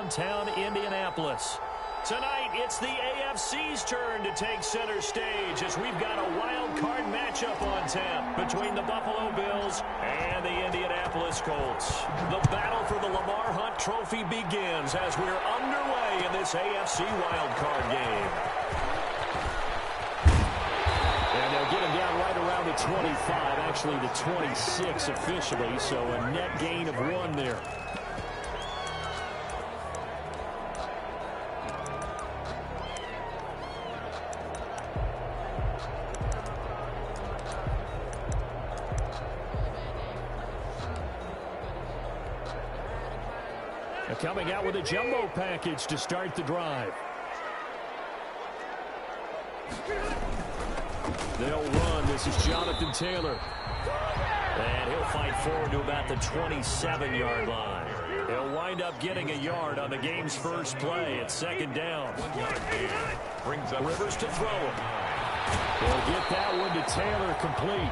downtown Indianapolis. Tonight, it's the AFC's turn to take center stage as we've got a wild card matchup on tap between the Buffalo Bills and the Indianapolis Colts. The battle for the Lamar Hunt Trophy begins as we're underway in this AFC wild card game. And they'll get him down right around the 25, actually the 26 officially, so a net gain of 1 there. Coming out with a jumbo package to start the drive. They'll run. This is Jonathan Taylor. And he'll fight forward to about the 27-yard line. He'll wind up getting a yard on the game's first play at second down. Brings up Rivers to throw it. They'll get that one to Taylor complete.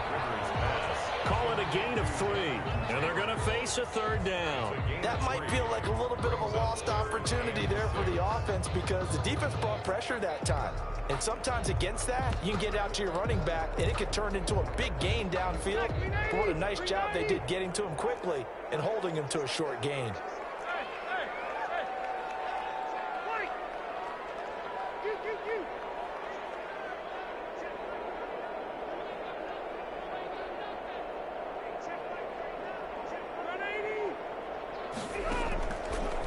Call it a gain of 3, and they're going to face a third down. That might feel like a little bit of a lost opportunity there for the offense because the defense brought pressure that time. And sometimes against that, you can get out to your running back, and it can turn into a big gain downfield. But what a nice job they did getting to him quickly and holding him to a short gain.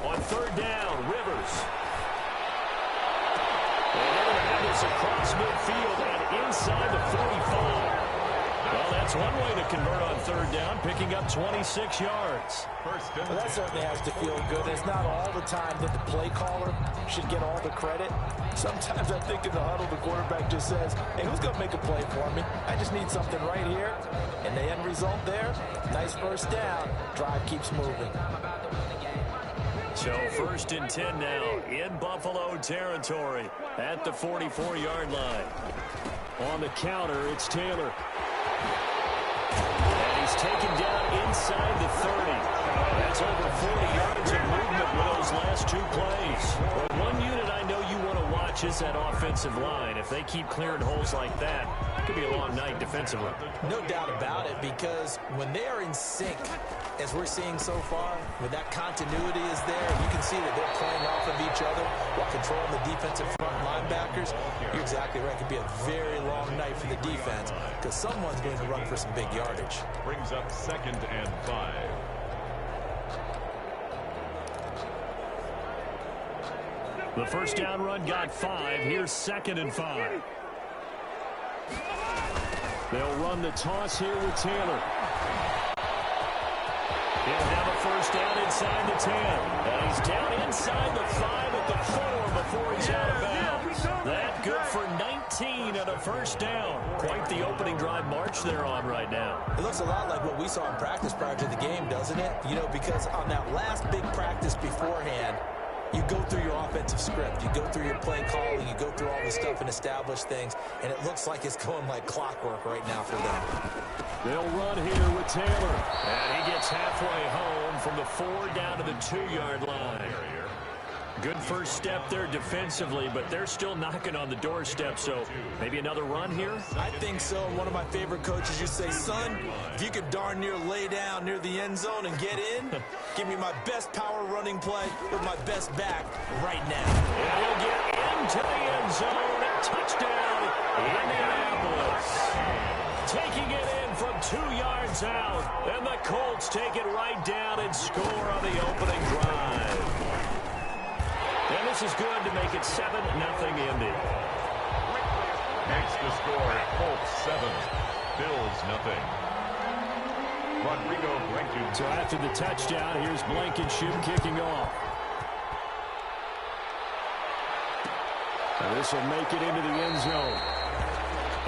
On third down, Rivers. And they're going to have this across midfield and inside the 45. Well, that's one way to convert on third down, picking up 26 yards. Well, that certainly has to feel good. It's not all the time that the play caller should get all the credit. Sometimes I think in the huddle, the quarterback just says, hey, who's going to make a play for me? I just need something right here. And the end result there, nice first down. Drive keeps moving. So first and 10 now in Buffalo territory at the 44-yard line. On the counter, it's Taylor. And he's taken down inside the 30. That's over 40 yards of movement with those last 2 plays. But one unit I know you want to watch is that offensive line. If they keep clearing holes like that, it could be a long night defensively. No doubt about it, because when they are in sync, as we're seeing so far, when that continuity is there, you can see that they're playing off of each other while controlling the defensive front linebackers. You're exactly right. It could be a very long night for the defense because someone's going to run for some big yardage. Brings up 2nd and 5. The first down run got 5. Here's 2nd and 5. They'll run the toss here with Taylor. He'll have a first down inside the 10. And he's down inside the 5 at the 4 before he's out of bounds. That good for 19 and a first down. Quite the opening drive march they're on right now. It looks a lot like what we saw in practice prior to the game, doesn't it? You know, because on that last big practice beforehand, you go through your offensive script. You go through your play calling. You go through all the stuff and establish things. And it looks like it's going like clockwork right now for them. They'll run here with Taylor. And he gets halfway home from the 4 down to the 2-yard line. Good first step there defensively, but they're still knocking on the doorstep, so maybe another run here? I think so. One of my favorite coaches used to say, son, if you could darn near lay down near the end zone and get in, give me my best power running play with my best back right now. And we'll get into the end zone. Touchdown, Indianapolis. Taking it in from 2 yards out, and the Colts take it right down and score on the opening drive. And this is good to make it 7-0 Indy. Makes the score Colts 7, Bills 0. Rodrigo Blankenship. So after the touchdown, here's Blankenship kicking off. And this will make it into the end zone.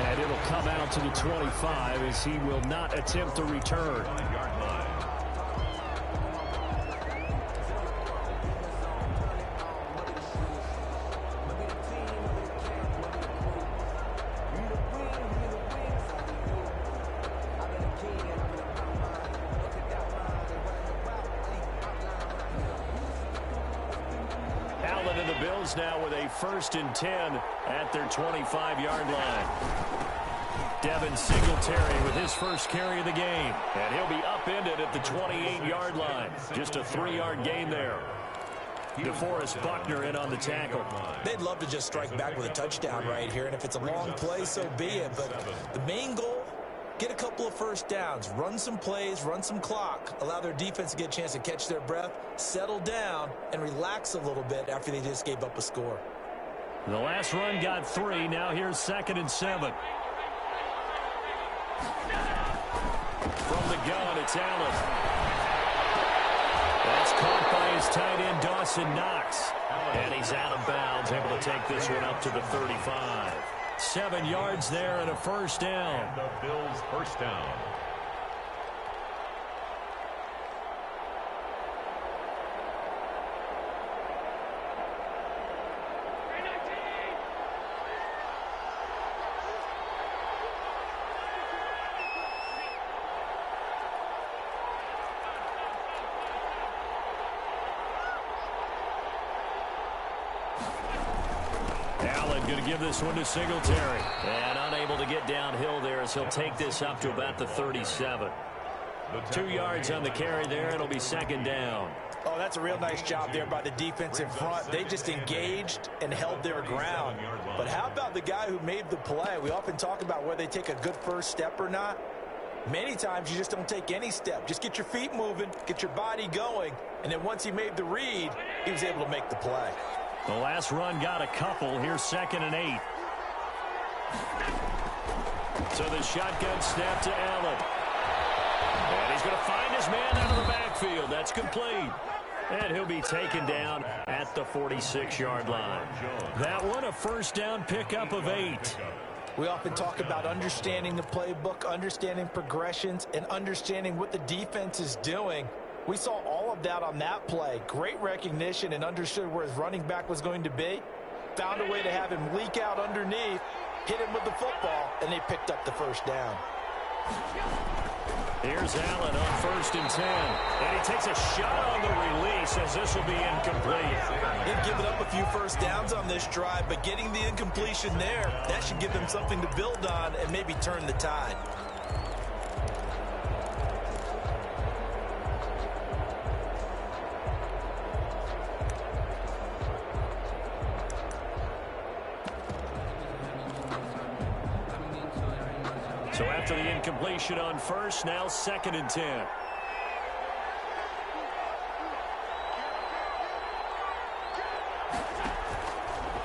And it'll come out to the 25 as he will not attempt to return. Allen and the Bills now with a 1st and 10 at their 25-yard line. Devin Singletary with his first carry of the game. And he'll be upended at the 28-yard line. Just a 3-yard gain there. DeForest Buckner in on the tackle. They'd love to just strike back with a touchdown right here, and if it's a long play, so be it. But the main goal, get a couple of first downs, run some plays, run some clock, allow their defense to get a chance to catch their breath, settle down, and relax a little bit after they just gave up a score. The last run got 3. Now here's 2nd and 7. From the gun, it's Allen. That's caught by his tight end, Dawson Knox. And he's out of bounds, able to take this one up to the 35. 7 yards there and a first down. And the Bills' first down. Going to give this one to Singletary. And unable to get downhill there as he'll take this up to about the 37. 2 yards on the carry there. It'll be 2nd down. Oh, that's a real nice job there by the defensive front. They just engaged and held their ground. But how about the guy who made the play? We often talk about whether they take a good first step or not. Many times you just don't take any step. Just get your feet moving, get your body going, and then once he made the read, he was able to make the play. The last run got a couple. Here's 2nd and 8. So the shotgun snap to Allen. And he's going to find his man out of the backfield. That's complete. And he'll be taken down at the 46-yard line. That one, a first down pickup of 8. We often talk about understanding the playbook, understanding progressions, and understanding what the defense is doing. We saw all of that on that play. Great recognition and understood where his running back was going to be. Found a way to have him leak out underneath, hit him with the football, and they picked up the first down. Here's Allen on 1st and 10. And he takes a shot on the release as this will be incomplete. They've given up a few first downs on this drive, but getting the incompletion there, that should give them something to build on and maybe turn the tide. So after the incompletion on 1st, now 2nd and 10.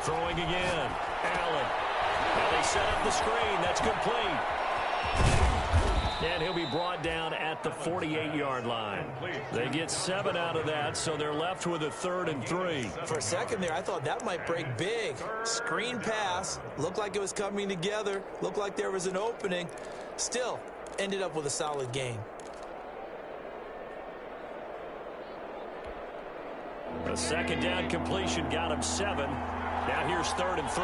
Throwing again. Allen. And they set up the screen. That's complete. And he'll be brought down at the 48-yard line. They get 7 out of that, so they're left with a 3rd and 3. For a second there, I thought that might break big. Screen pass. Looked like it was coming together. Looked like there was an opening. Still, ended up with a solid gain. A 2nd down completion got him 7. Now here's 3rd and 3.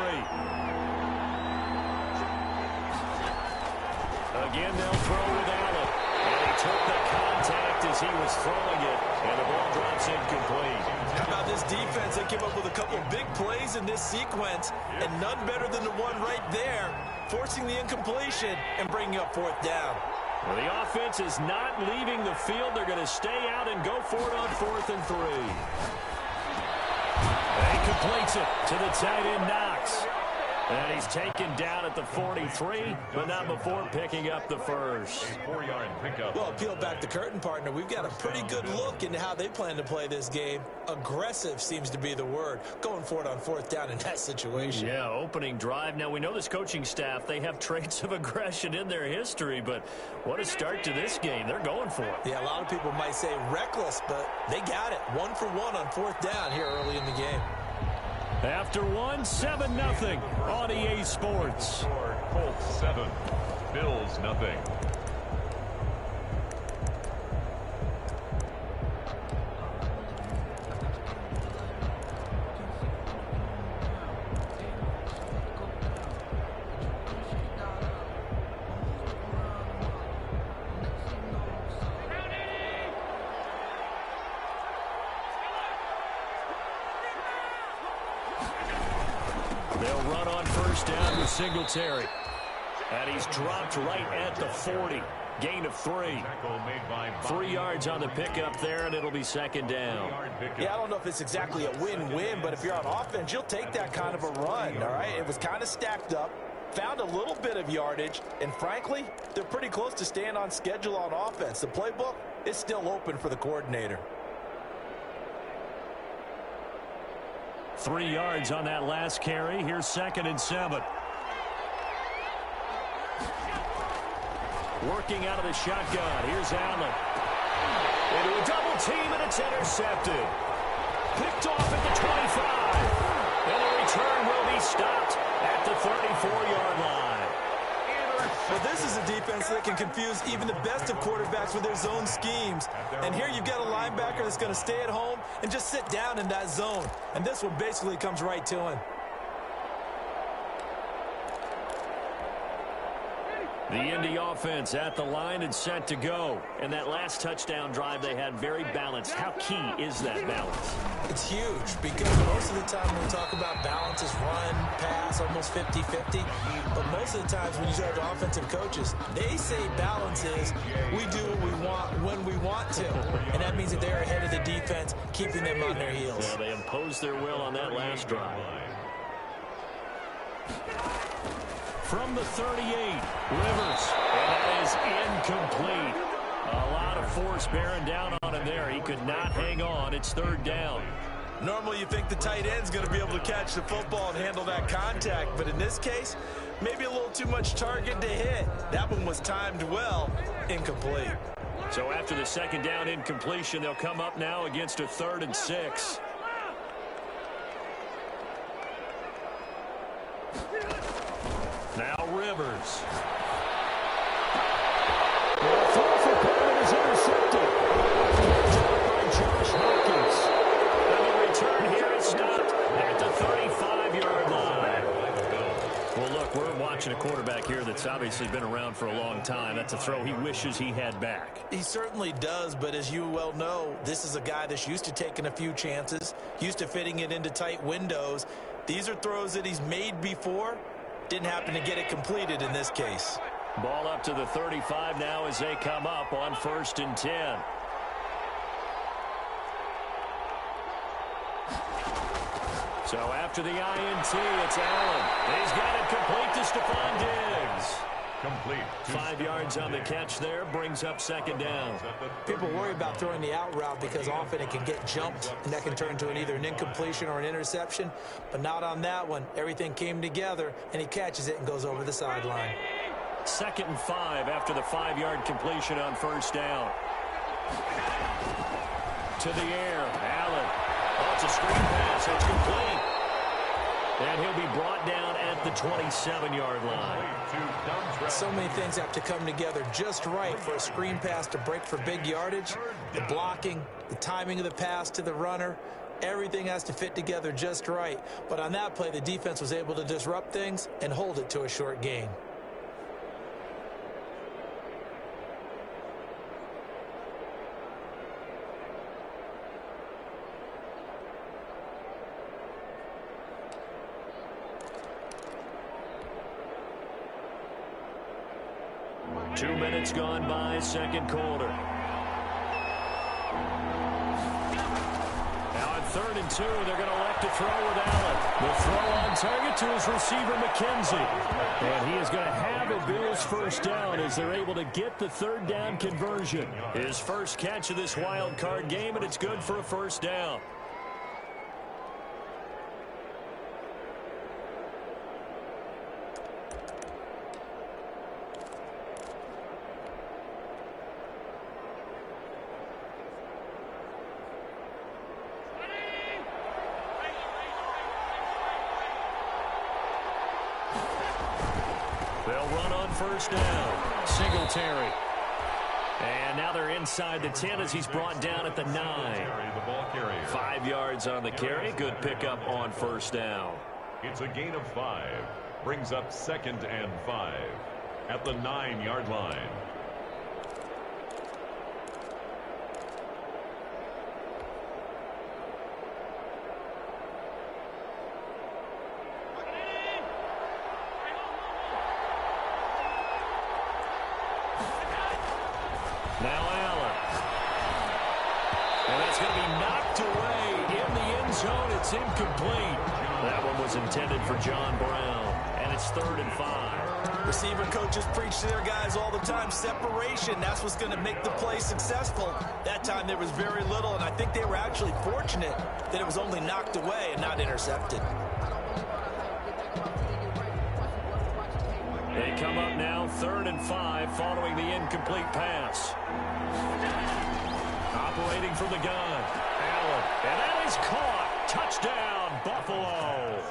Again, they'll throw with Allen. And he took the contact as he was throwing it. And the ball drops incomplete. How about this defense? They came up with a couple of big plays in this sequence. And none better than the one right there, forcing the incompletion and bringing up 4th down. Well, the offense is not leaving the field. They're going to stay out and go for it on 4th and 3. And he completes it to the tight end, Knox. And he's taken down at the 43, but not before picking up the first. 4-yard pickup. Well, peel back the curtain, partner. We've got a pretty good look into how they plan to play this game. Aggressive seems to be the word. Going for it on 4th down in that situation. Yeah, opening drive. Now, we know this coaching staff, they have traits of aggression in their history, but what a start to this game. They're going for it. Yeah, a lot of people might say reckless, but they got it. 1 for 1 on 4th down here early in the game. After 7-0 on EA Sports. Colts 7, Bills nothing. They'll run on first down with Singletary. And he's dropped right at the 40. Gain of 3. 3 yards on the pickup there, and it'll be second down. Yeah, I don't know if it's exactly a win-win, but if you're on offense, you'll take that kind of a run, all right? It was kind of stacked up, found a little bit of yardage, and frankly, they're pretty close to staying on schedule on offense. The playbook is still open for the coordinator. 3 yards on that last carry. Here's 2nd and 7. Working out of the shotgun. Here's Allen. Into a double team, and it's intercepted. Picked off at the 25. And the return will be stopped at the 34-yard line. Well, this is a defense that can confuse even the best of quarterbacks with their zone schemes. And here you've got a linebacker that's going to stay at home and just sit down in that zone. And this one basically comes right to him. The Indy offense at the line and set to go. And that last touchdown drive they had very balanced. How key is that balance? It's huge because most of the time when we talk about balance is run, pass, almost 50-50. But most of the times when you talk to offensive coaches, they say balance is we do what we want when we want to. And that means that they're ahead of the defense, keeping them on their heels. Yeah, they imposed their will on that last drive. From the 38, Rivers, and that is incomplete. A lot of force bearing down on him there. He could not hang on. It's 3rd down. Normally you think the tight end's going to be able to catch the football and handle that contact, but in this case, maybe a little too much target to hit. That one was timed well, incomplete. So after the 2nd down incompletion, they'll come up now against a 3rd and 6. Now Rivers. The throw for Perrin is intercepted. By Josh Hawkins. And the return here is stopped at the 35-yard line. Well, look, we're watching a quarterback here that's obviously been around for a long time. That's a throw he wishes he had back. He certainly does, but as you well know, this is a guy that's used to taking a few chances, used to fitting it into tight windows. These are throws that he's made before. Didn't happen to get it completed in this case. Ball up to the 35 now as they come up on 1st and 10. So after the INT, it's Allen. He's got it complete to Stephon Diggs. Complete. 5 yards on the catch there, brings up 2nd down. People worry about throwing the out route because often it can get jumped, and that can turn into either an incompletion or an interception. But not on that one. Everything came together, and he catches it and goes over the sideline. 2nd and 5 after the 5-yard completion on 1st down. To the air, Allen. Oh, it's a screen pass. It's complete. And he'll be brought down at the 27-yard line. So many things have to come together just right for a screen pass to break for big yardage. The blocking, the timing of the pass to the runner, everything has to fit together just right. But on that play, the defense was able to disrupt things and hold it to a short gain. Two minutes gone by, 2nd quarter. Now on 3rd and 2, they're going to elect to throw with Allen. The throw on target to his receiver, McKenzie. And he is going to have a Bills 1st down as they're able to get the 3rd down conversion. His first catch of this wild card game, and it's good for a 1st down. They'll run on 1st down. Singletary. And now they're inside the 10 as he's brought down at the 9. 5 yards on the carry. Good pickup on 1st down. It's a gain of 5. Brings up 2nd and 5 at the 9-yard line. end zone. It's incomplete. That one was intended for John Brown. And it's 3rd and 5. Receiver coaches preach to their guys all the time. Separation, that's what's going to make the play successful. That time there was very little, and I think they were actually fortunate that it was only knocked away and not intercepted. They come up now 3rd and 5 following the incomplete pass. Operating from the gun. Allen. And that is caught. Touchdown, Buffalo.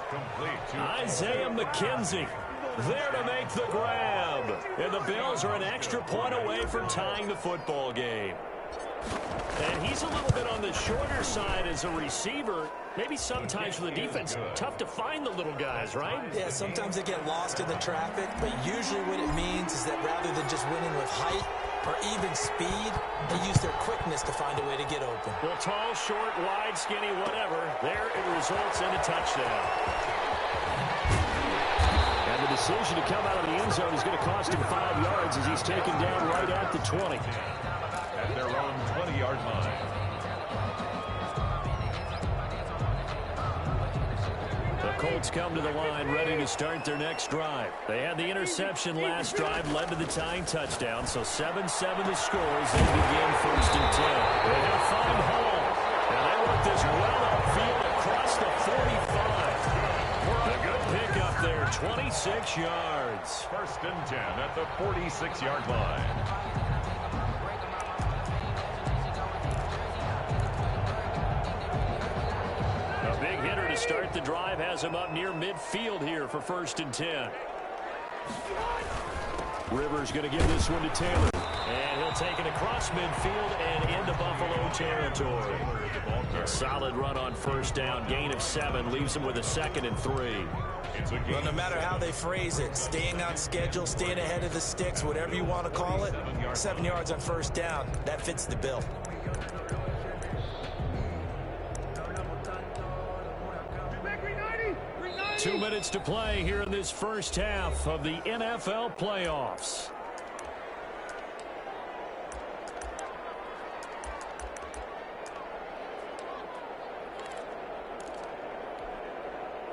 Isaiah McKenzie there to make the grab. And the Bills are an extra point away from tying the football game. And he's a little bit on the shorter side as a receiver. Maybe sometimes for the defense, tough to find the little guys, right? Yeah, sometimes they get lost in the traffic, but usually what it means is that rather than just winning with height or even speed, they use their quickness to find a way to get open. Well, tall, short, wide, skinny, whatever, there it results in a touchdown. And the decision to come out of the end zone is going to cost him 5 yards as he's taken down right at the 20. At their own 20-yard line. The Colts come to the line ready to start their next drive. They had the interception last drive, led to the tying touchdown, so 7-7 the score as they begin 1st and 10. They're going to find Hall, and they work this well upfield across the 45. A good pickup there, 26 yards. 1st and 10 at the 46-yard line. Big hitter to start the drive has him up near midfield here for 1st and 10. Rivers going to give this one to Taylor. And he'll take it across midfield and into Buffalo territory. A solid run on 1st down. Gain of 7 leaves him with a 2nd and 3. Well, no matter how they phrase it, staying on schedule, staying ahead of the sticks, whatever you want to call it, 7 yards on 1st down, that fits the bill. 2 minutes to play here in this first half of the NFL playoffs.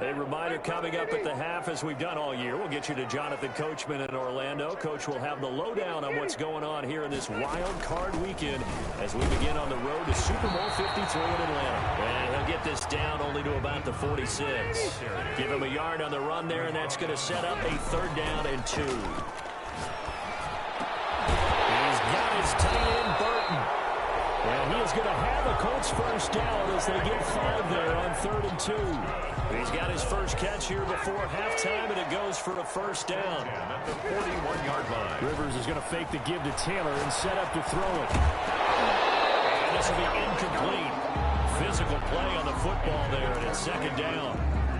A reminder coming up at the half, as we've done all year. We'll get you to Jonathan Coachman in Orlando. Coach will have the lowdown on what's going on here in this wild card weekend as we begin on the road to Super Bowl 53 in Atlanta. And he'll get this down only to about the 46. Give him a yard on the run there, and that's going to set up a 3rd down and 2. He's got his tight end, Burton. And he is going to have a Colts 1st down as they get 5 there on 3rd and 2. He's got his first catch here before halftime, and it goes for a 1st down. At the 41-yard line. Rivers is going to fake the give to Taylor and set up to throw it. And this will be incomplete. Physical play on the football there, and it's 2nd down.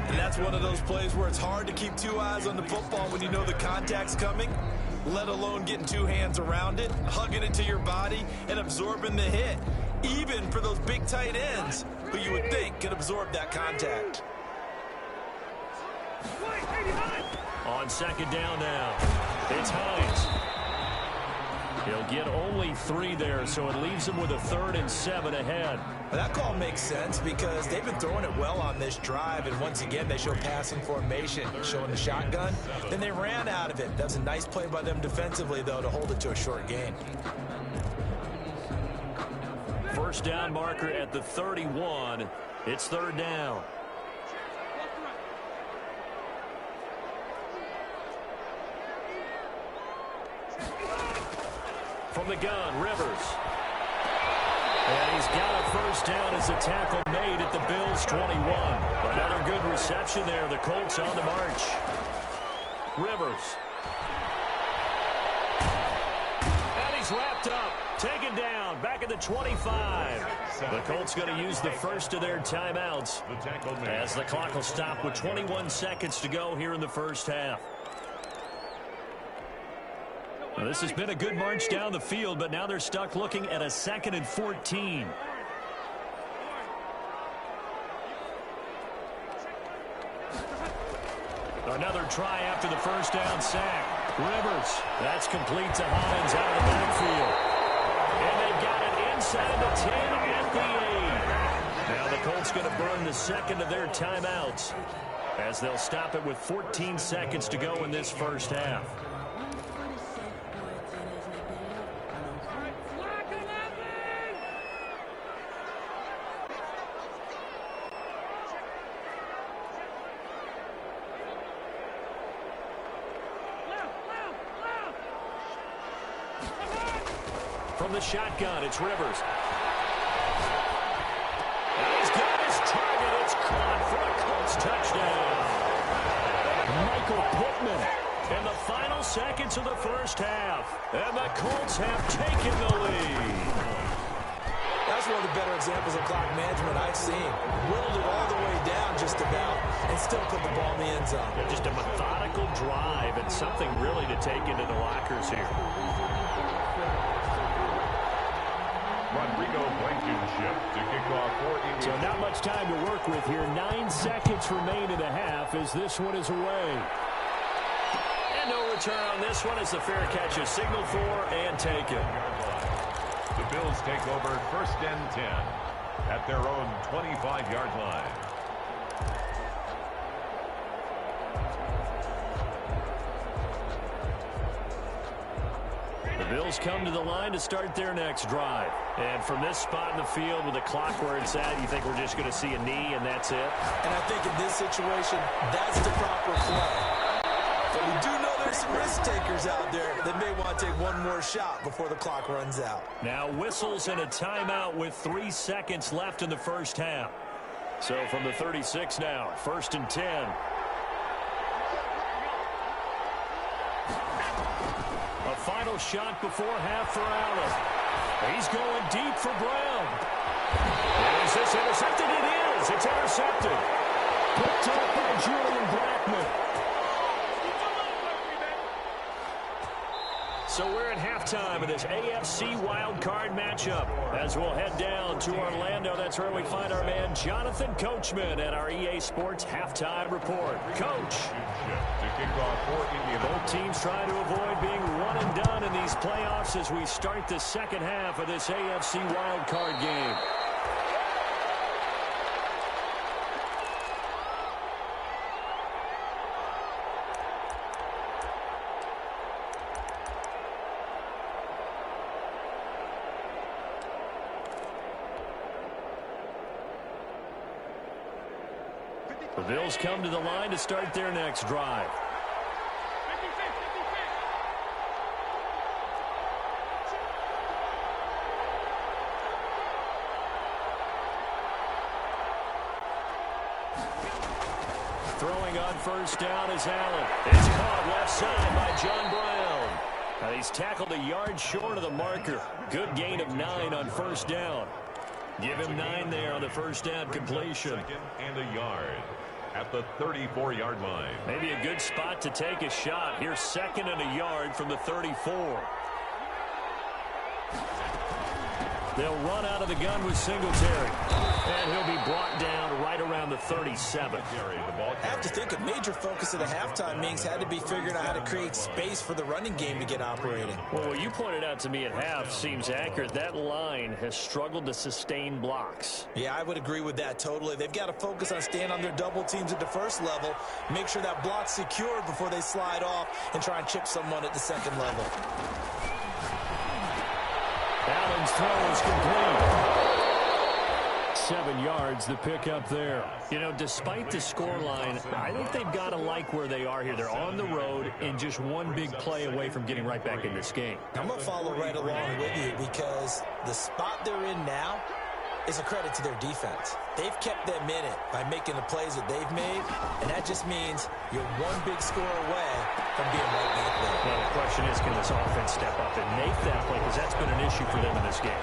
And that's one of those plays where it's hard to keep 2 eyes on the football when you know the contact's coming, let alone getting 2 hands around it, hugging it to your body, and absorbing the hit. Even for those big tight ends who you would think could absorb that contact. On 2nd down now, it's Hines. He'll get only 3 there, so it leaves him with a 3rd and 7 ahead. That call makes sense because they've been throwing it well on this drive, and once again they show passing formation, showing the shotgun. Then they ran out of it. That was a nice play by them defensively, though, to hold it to a short gain. 1st down marker at the 31. It's 3rd down. From the gun, Rivers. And he's got a 1st down as the tackle made at the Bills' 21. Another good reception there. The Colts on the march. Rivers. And he's wrapped up. Taken down. Back at the 25. The Colts going to use the first of their timeouts as the clock will stop with 21 seconds to go here in the first half. Well, this has been a good march down the field, but now they're stuck looking at a 2nd and 14. Another try after the 1st down sack. Rivers. That's complete to Hines out of the backfield. And they've got it inside the 10 at the 8. Now the Colts going to burn the second of their timeouts as they'll stop it with 14 seconds to go in this first half. From the shotgun, it's Rivers. And he's got his target. It's caught for a Colts touchdown. Michael Pittman in the final seconds of the first half. And the Colts have taken the lead. That's one of the better examples of clock management I've seen. Whittled it all the way down just about and still put the ball in the end zone. Just a methodical drive and something really to take into the lockers here. Rodrigo Blankenship to kick off for Indiana. So not much time to work with here. 9 seconds remain in the half as this one is away. And no return on this one as the fair catch is signaled for and taken. The Bills take over 1st and 10 at their own 25-yard line. The Bills come to the line to start their next drive. And from this spot in the field with the clock where it's at, you think we're just going to see a knee and that's it? And I think in this situation, that's the proper play. But we do know there's some risk takers out there that may want to take one more shot before the clock runs out. Now whistles and a timeout with 3 seconds left in the first half. So from the 36 now, 1st and 10. A final shot before half for Allen. He's going deep for Brown. And is this intercepted? It is. It's intercepted. Picked up by Julian Blackman. So we're at halftime of this AFC wildcard matchup. As we'll head down to Orlando, that's where we find our man Jonathan Coachman at our EA Sports Halftime Report. Coach. To kick off for Indiana. Both teams trying to avoid being one and done in these playoffs as we start the second half of this AFC wildcard game. The Bills come to the line to start their next drive. Throwing on first down is Allen. It's caught left side by John Brown. Now he's tackled a yard short of the marker. Good gain of 9 on first down. Give him 9 there on the first down completion. 2nd and a yard at the 34-yard line. Maybe a good spot to take a shot. Here's 2nd and a yard from the 34. They'll run out of the gun with Singletary. And he'll be brought down right around the 37. I have to think a major focus of the halftime meetings had to be figuring out how to create space for the running game to get operating. Well, what you pointed out to me at half seems accurate. That line has struggled to sustain blocks. Yeah, I would agree with that totally. They've got to focus on staying on their double teams at the first level, make sure that block's secured before they slide off and try and chip someone at the second level. Allen's throw is complete. 7 yards, the pickup there. You know, despite the scoreline, I think they've got to like where they are here. They're on the road and just one big play away from getting right back in this game. I'm going to follow right along with you because the spot they're in now is a credit to their defense. They've kept them in it by making the plays that they've made, and that just means you're one big score away from being right back there. Well, the question is, can this offense step up and make that play? Because that's been an issue for them in this game.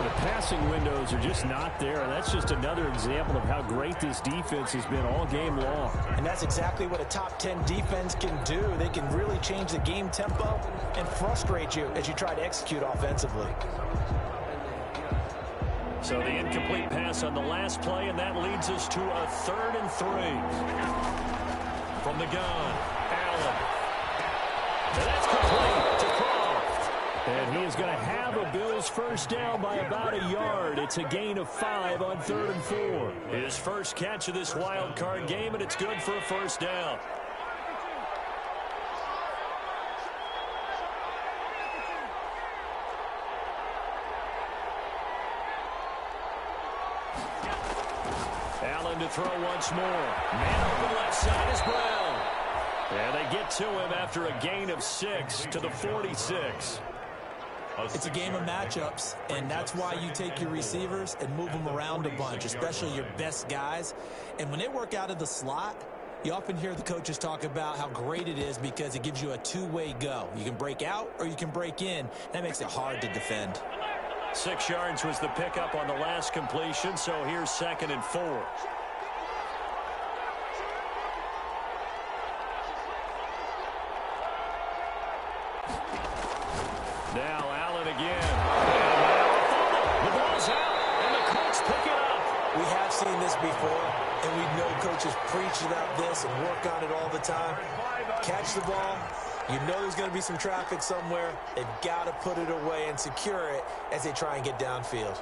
The passing windows are just not there, and that's just another example of how great this defense has been all game long. And that's exactly what a top 10 defense can do. They can really change the game tempo and frustrate you as you try to execute offensively. So the incomplete pass on the last play, and that leads us to a 3rd and 3. From the gun, Allen. And that's complete to Croft. And he is going to have a Bills first down by about a yard. It's a gain of 5 on 3rd and 4. His first catch of this wild card game, and it's good for a first down. Allen to throw once more. Man open left side is Brown. And they get to him after a gain of 6 to the 46. It's a game of matchups, and that's why you take your receivers and move them around a bunch, especially your best guys. And when they work out of the slot, you often hear the coaches talk about how great it is because it gives you a two-way go. You can break out or you can break in. That makes it hard to defend. 6 yards was the pickup on the last completion, so here's 2nd and 4. Now Allen again. The ball's out, and the Colts pick it up. We have seen this before, and we know coaches preach about this and work on it all the time. Catch the ball. You know there's going to be some traffic somewhere. They've got to put it away and secure it as they try and get downfield.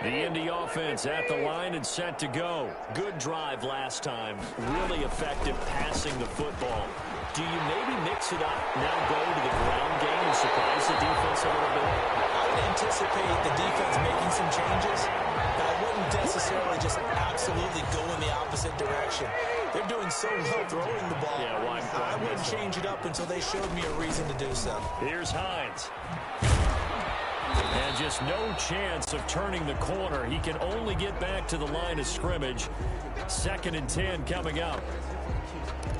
The Indy offense at the line and set to go. Good drive last time. Really effective passing the football. Do you maybe mix it up, now go to the ground game and surprise the defense a little bit? I would anticipate the defense making some changes. I wouldn't necessarily just absolutely go in the opposite direction. They're doing so well throwing the ball. Yeah, why I wouldn't change it up until they showed me a reason to do so. Here's Hines. And just no chance of turning the corner. He can only get back to the line of scrimmage. 2nd and 10 coming up.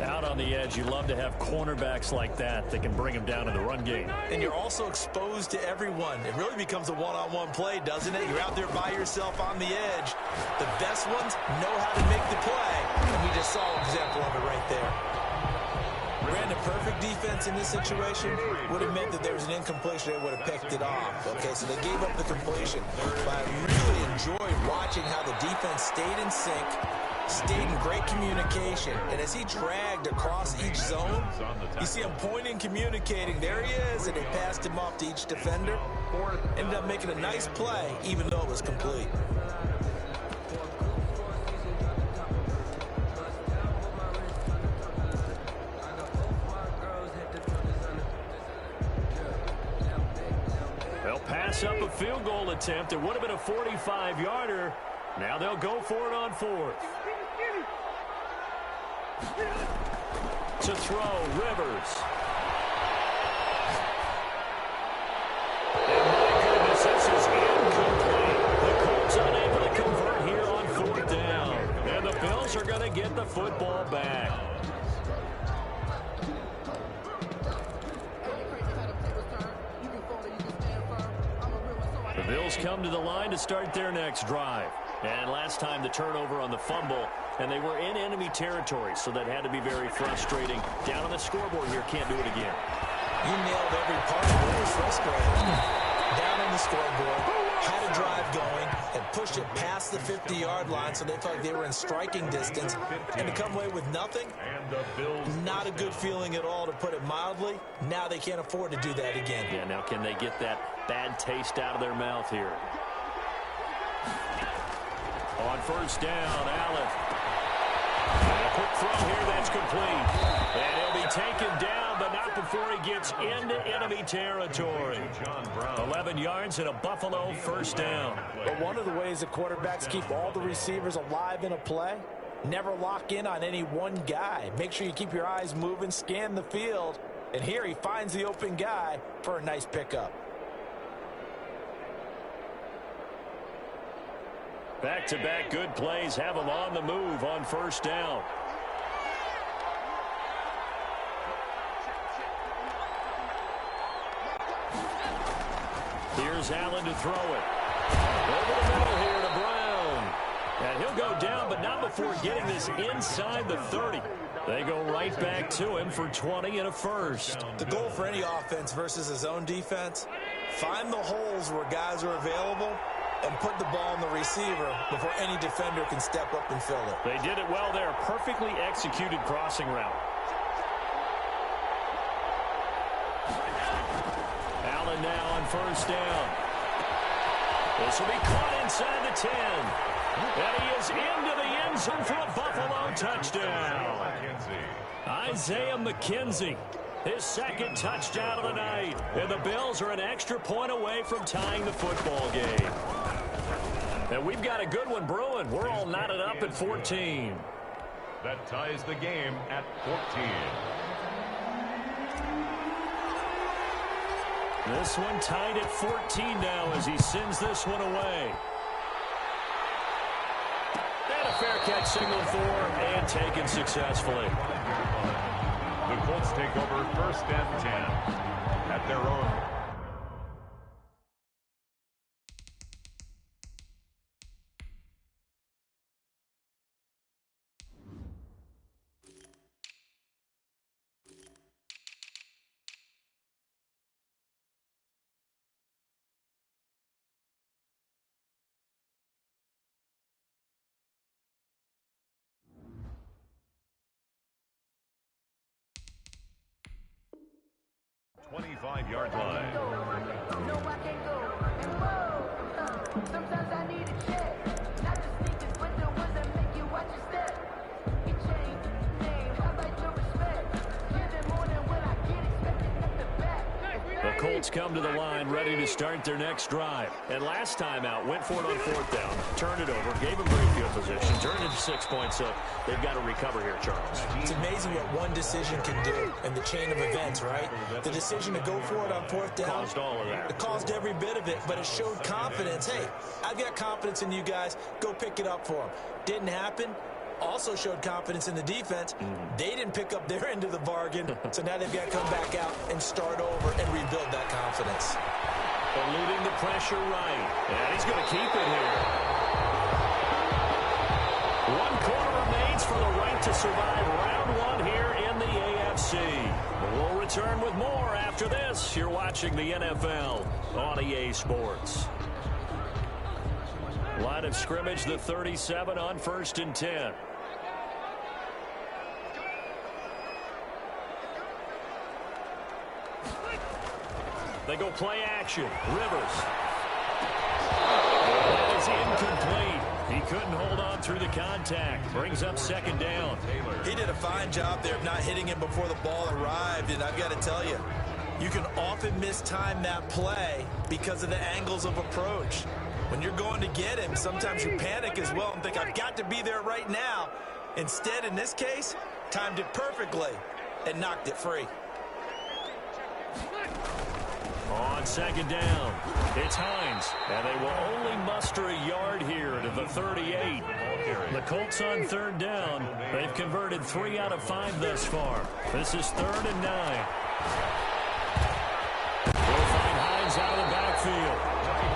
Out on the edge, you love to have cornerbacks like that can bring him down in the run game. And you're also exposed to everyone. It really becomes a one-on-one play, doesn't it? You're out there by yourself on the edge. The best ones know how to make the play, and we just saw an example of it right there. Ran a perfect defense in this situation would have meant that there was an incompletion. They would have picked it off. Okay, so they gave up the completion. But I really enjoyed watching how the defense stayed in sync, stayed in great communication, and as he dragged across each zone, you see him pointing, communicating. There he is, and they passed him off to each defender. Ended up making a nice play, even though it was complete. They'll pass up a field goal attempt. It would have been a 45-yarder. Now they'll go for it on 4th. To throw, Rivers. And my goodness, this is incomplete. The Colts unable to convert here on 4th down. And the Bills are going to get the football back. The Bills come to the line to start their next drive. And last time the turnover on the fumble, and they were in enemy territory, so that had to be very frustrating. Down on the scoreboard here, can't do it again. You nailed every part of it. It was frustrating. Down on the scoreboard, had a drive going, and pushed it past the 50-yard line, so they felt like they were in striking distance, and to come away with nothing, not a good feeling at all, to put it mildly. Now they can't afford to do that again. Yeah, now can they get that bad taste out of their mouth here? On 1st down, Allen. And a quick throw here, that's complete. And he'll be taken down, but not before he gets into enemy territory. 11 yards and a Buffalo first down. But one of the ways that quarterbacks keep all the receivers alive in a play, never lock in on any one guy. Make sure you keep your eyes moving, scan the field. And here he finds the open guy for a nice pickup. Back-to-back good plays have him on the move on 1st down. Here's Allen to throw it. Over the middle here to Brown. And he'll go down, but not before getting this inside the 30. They go right back to him for 20 and a first. The goal for any offense versus his own defense, find the holes where guys are available and put the ball on the receiver before any defender can step up and fill it. They did it well there. Perfectly executed crossing route. throwing now on first down. This will be caught inside the 10. And he is into the end zone for a Buffalo touchdown. Isaiah McKenzie, his second touchdown of the night. And the Bills are an extra point away from tying the football game. And we've got a good one brewing. We're all knotted up at 14. That ties the game at 14. This one tied at 14 now as he sends this one away. And a fair catch signaled for and taken successfully. The Colts take over first and 10 at their own. Yard line. No, I can't go. And whoa, sometimes I need a check. Not the sneakers, but the ones that make you watch your step. You change name, how about your respect? Give them more than what I get expected at the back. The Colts come to the line ready to start their next drive. And last time out, went for it on fourth down, turned it over, gave them great field position, turned it to 6 points. So they've got to recover here, Charles. It's amazing what one decision can do in the chain of events, right? The decision to go for it on fourth down Caused all of that. It caused every bit of it, but it showed confidence. Hey, I've got confidence in you guys. Go pick it up for them. Didn't happen. Also showed confidence in the defense. They didn't pick up their end of the bargain, so now they've got to come back out and start over and rebuild that confidence. Eluding the pressure right. And he's going to keep it here. 1 quarter remains for the right to survive round 1 here in the AFC. We'll return with more after this. You're watching the NFL on EA Sports. Line of scrimmage, the 37 on first and 10. They go play action. Rivers. That is incomplete. He couldn't hold on through the contact. Brings up second down. He did a fine job there of not hitting him before the ball arrived, and I've got to tell you, you can often mistime that play because of the angles of approach. When you're going to get him, sometimes you panic as well and think, I've got to be there right now. Instead, in this case, timed it perfectly and knocked it free. On second down, it's Hines, and they will only muster a yard here to the 38. The Colts on third down. They've converted 3 out of 5 thus far. This is 3rd and 9. They'll find Hines out of the backfield.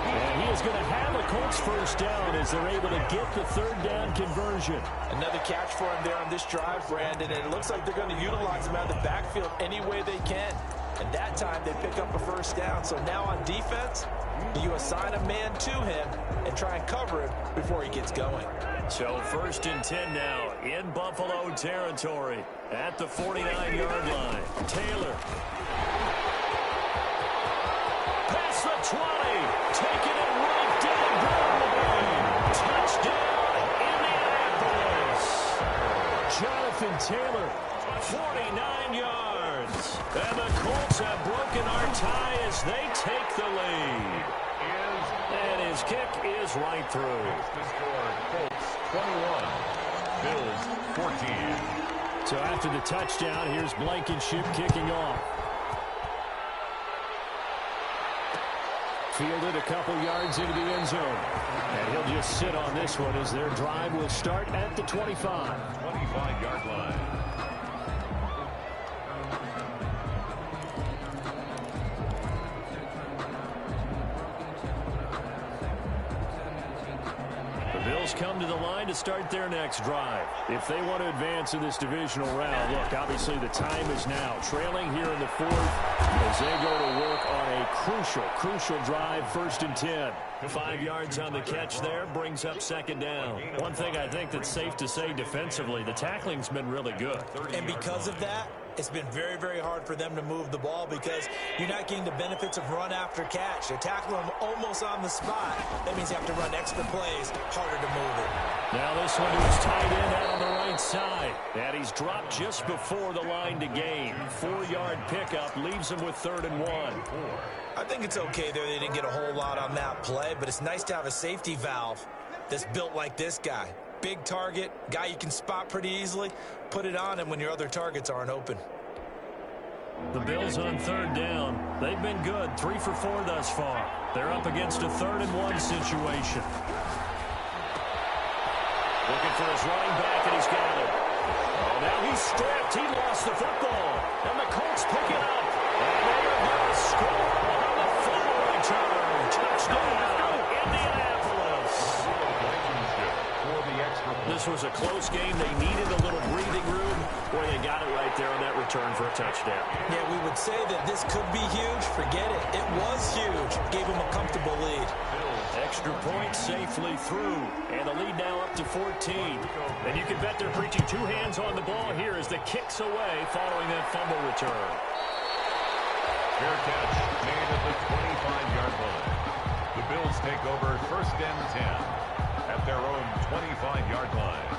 And he is going to have a Colts first down as they're able to get the third down conversion. Another catch for him there on this drive, Brandon, and it looks like they're going to utilize him out of the backfield any way they can. And that time they pick up a first down. So now on defense, you assign a man to him and try and cover him before he gets going. So 1st and 10 now in Buffalo territory at the 49-yard line. Taylor. Past the 20. Taking it right down Broadway. Touchdown, Indianapolis. Jonathan Taylor, 49 yards. And the Colts have broken our tie as they take the lead. And his kick is right through. The score, Colts 21, Bills 14. So after the touchdown, here's Blankenship kicking off. Fielded a couple yards into the end zone. And he'll just sit on this one as their drive will start at the 25. 25-yard line. Bills come to the line to start their next drive. If they want to advance in this divisional round, look, obviously the time is now. Trailing here in the 4th as they go to work on a crucial drive, 1st and 10. 5 yards on the catch there, brings up second down. One thing I think that's safe to say defensively, the tackling's been really good. And because of that, It's been very, very hard for them to move the ball because you're not getting the benefits of run after catch. They're tackling them almost on the spot. That means you have to run extra plays, harder to move it. Now this one to his tight end out on the right side. And he's dropped just before the line to gain. 4-yard pickup leaves him with 3rd and 1. I think it's okay there. They didn't get a whole lot on that play, but it's nice to have a safety valve that's built like this guy. Big target, guy you can spot pretty easily. Put it on him when your other targets aren't open. The Bills on 3rd down. They've been good, 3 for 4 thus far. They're up against a 3rd and 1 situation. Looking for his running back, and he's got it. Oh, now he's stripped. He lost the football. And the Colts pick it up. And they are going to score on the full return. Touchdown, Indianapolis. This was a close game. They needed a little breathing room, where they got it right there on that return for a touchdown. Yeah, we would say that this could be huge. Forget it. It was huge. Gave them a comfortable lead. Extra point safely through, and the lead now up to 14. And you can bet they're preaching 2 hands on the ball here as the kick's away following that fumble return. Fair catch made at the 25-yard line. The Bills take over 1st and 10 at their own 25-yard line.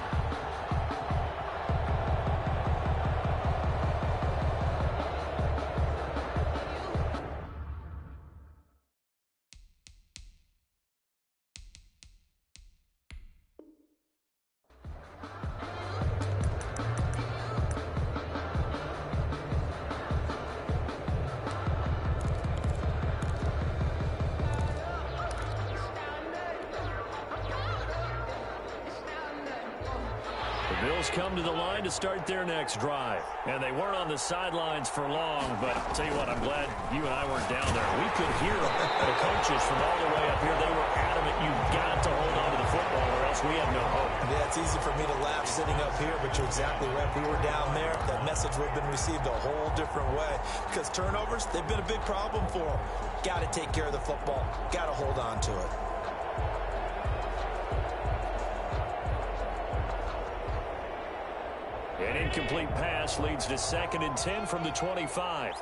Come to the line to start their next drive. And they weren't on the sidelines for long, but I'll tell you what, I'm glad you and I weren't down there. We could hear them. The coaches from all the way up here, they were adamant, you've got to hold on to the football or else we have no hope. Yeah, it's easy for me to laugh sitting up here, but you're exactly right. If we were down there, that message would have been received a whole different way. Because turnovers, they've been a big problem for them. Got to take care of the football. Got to hold on to it. An incomplete pass leads to 2nd and 10 from the 25.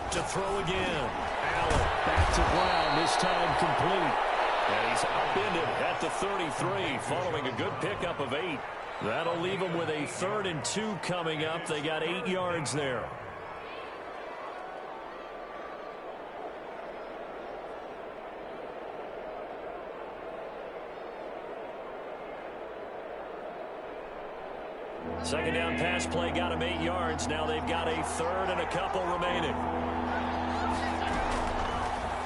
To throw again. Allen back to Brown, this time complete. And he's upended at the 33 following a good pickup of 8. That'll leave him with a 3rd and 2 coming up. They got 8 yards there. Second down pass play got him 8 yards. Now they've got a 3rd and a couple remaining.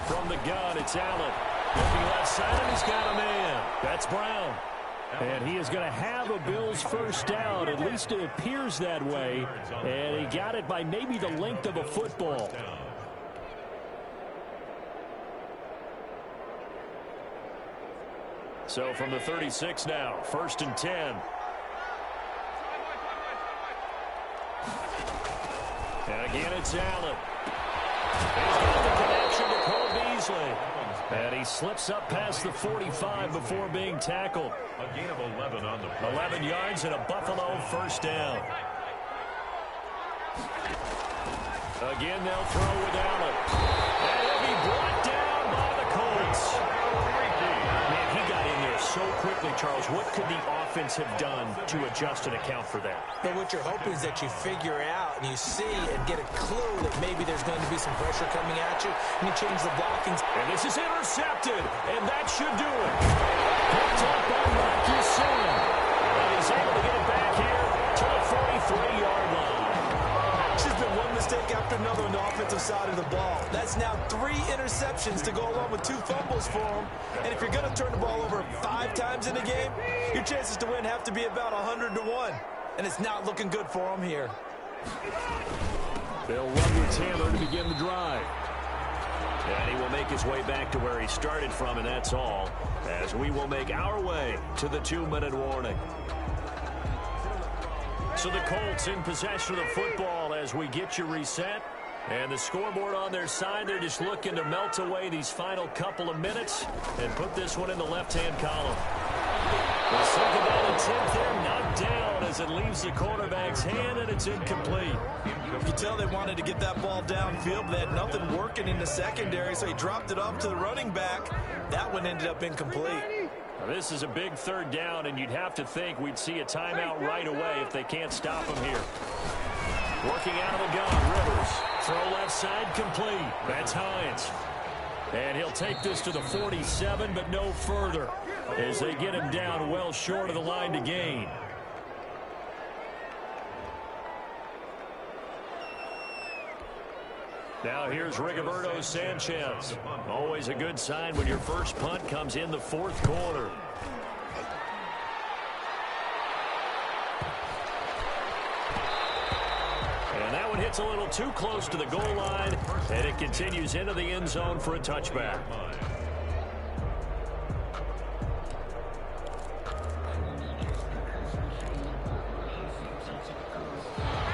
From the gun, it's Allen. Looking left side, and he's got a man. That's Brown. And he is going to have a Bills 1st down. At least it appears that way. And he got it by maybe the length of a football. So from the 36 now, 1st and 10. And again, it's Allen. He's got the connection to Cole Beasley. And he slips up past the 45 before being tackled. A gain of 11 on the play. 11 yards and a Buffalo 1st down. Again, they'll throw with Allen. And he'll be brought down by the Colts. Man, he got in there so quickly, Charles. What could the offense have done to adjust and account for that? But what you're hoping is that you figure out and you see and get a clue that maybe there's going to be some pressure coming at you, and you change the blocking. And this is intercepted, and that should do it. Picked up by Marcus Sam. And he's able to get it back here to the 43-yard line. There's been one mistake after another on the offensive side of the ball. That's now 3 interceptions to go along with 2 fumbles for him. And if you're going to turn the ball over 5 times in a game, your chances to win have to be about 100 to 1. And it's not looking good for him here. They'll run with Taylor to begin the drive. And he will make his way back to where he started from, and that's all, as we will make our way to the 2-minute warning. So the Colts in possession of the football as we get you reset. And the scoreboard on their side, they're just looking to melt away these final couple of minutes and put this one in the left-hand column. The second down attempt there knocked down as it leaves the quarterback's hand, and it's incomplete. You can tell they wanted to get that ball downfield, but they had nothing working in the secondary, so he dropped it off to the running back. That one ended up incomplete. Now, this is a big third down, and you'd have to think we'd see a timeout right away if they can't stop him here. Working out of the gun, Rivers. Throw left side complete. That's Hines. And he'll take this to the 47, but no further, as they get him down well short of the line to gain. Now here's Rigoberto Sanchez. Always a good sign when your first punt comes in the fourth quarter. And that one hits a little too close to the goal line, and it continues into the end zone for a touchback.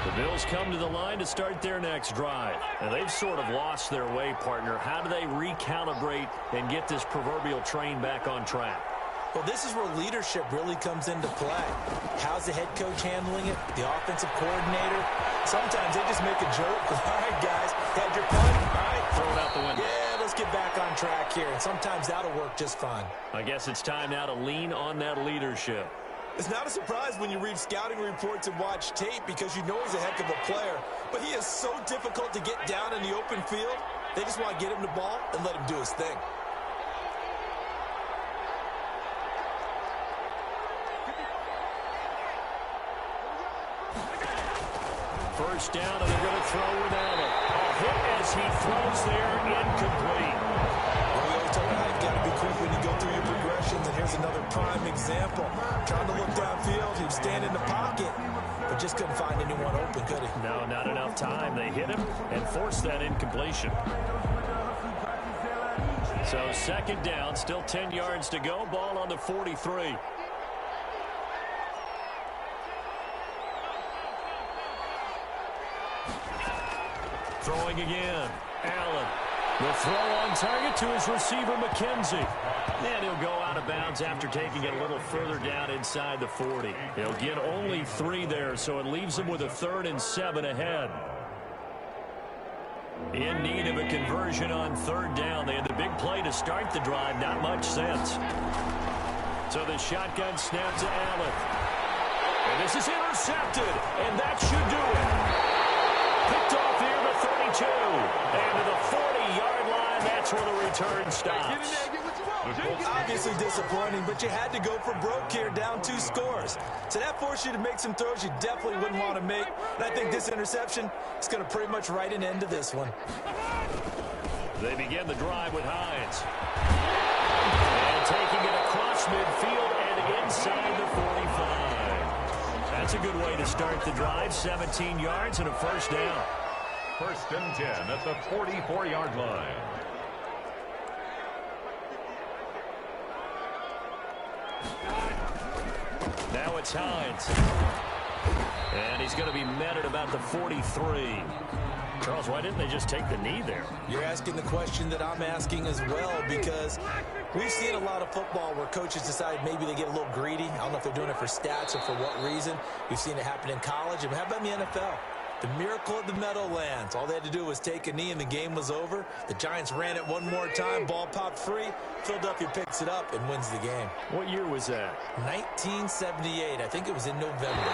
The Bills come to the line to start their next drive. And they've sort of lost their way, partner. How do they recalibrate and get this proverbial train back on track? Well, this is where leadership really comes into play. How's the head coach handling it? The offensive coordinator? Sometimes they just make a joke. All right, guys, had your punt. All right, throw it out the window. Yeah, let's get back on track here. And sometimes that'll work just fine. I guess it's time now to lean on that leadership. It's not a surprise when you read scouting reports and watch tape because you know he's a heck of a player. But he is so difficult to get down in the open field. They just want to get him the ball and let him do his thing. First down, and they're going to throw with Allen. A hit as he throws there, incomplete. Well, we always talk about how you've got to be quick when you go through your progressions, and here's another prime example. Trying to look downfield, he was standing in the pocket, but just couldn't find anyone open, could he? No, not enough time. They hit him and forced that incompletion. So second down, still 10 yards to go. Ball on the 43. Throwing again. Allen. The throw on target to his receiver, McKenzie. And he'll go out of bounds after taking it a little further down inside the 40. He'll get only 3 there, so it leaves him with a 3rd and 7 ahead. In need of a conversion on 3rd down. They had the big play to start the drive. Not much sense. So the shotgun snap to Allen. And this is intercepted. And that should do it. Picked off here to 32. And to the 40-yard line, that's where the return stops. Obviously disappointing, but you had to go for broke here, down 2 scores. So that forced you to make some throws you definitely wouldn't want to make. And I think this interception is going to pretty much write an end to this one. They begin the drive with Hines. And taking it across midfield and inside the 45. That's a good way to start the drive. 17 yards and a first down. 1st and 10 at the 44-yard line. Now it's Hines. And he's going to be met at about the 43. Charles, why didn't they just take the knee there? You're asking the question that I'm asking as well, because we've seen a lot of football where coaches decide maybe they get a little greedy. I don't know if they're doing it for stats or for what reason. We've seen it happen in college. And how about in the NFL? The miracle of the Meadowlands. All they had to do was take a knee and the game was over. The Giants ran it one more time. Ball popped free. Philadelphia picks it up and wins the game. What year was that? 1978. I think it was in November.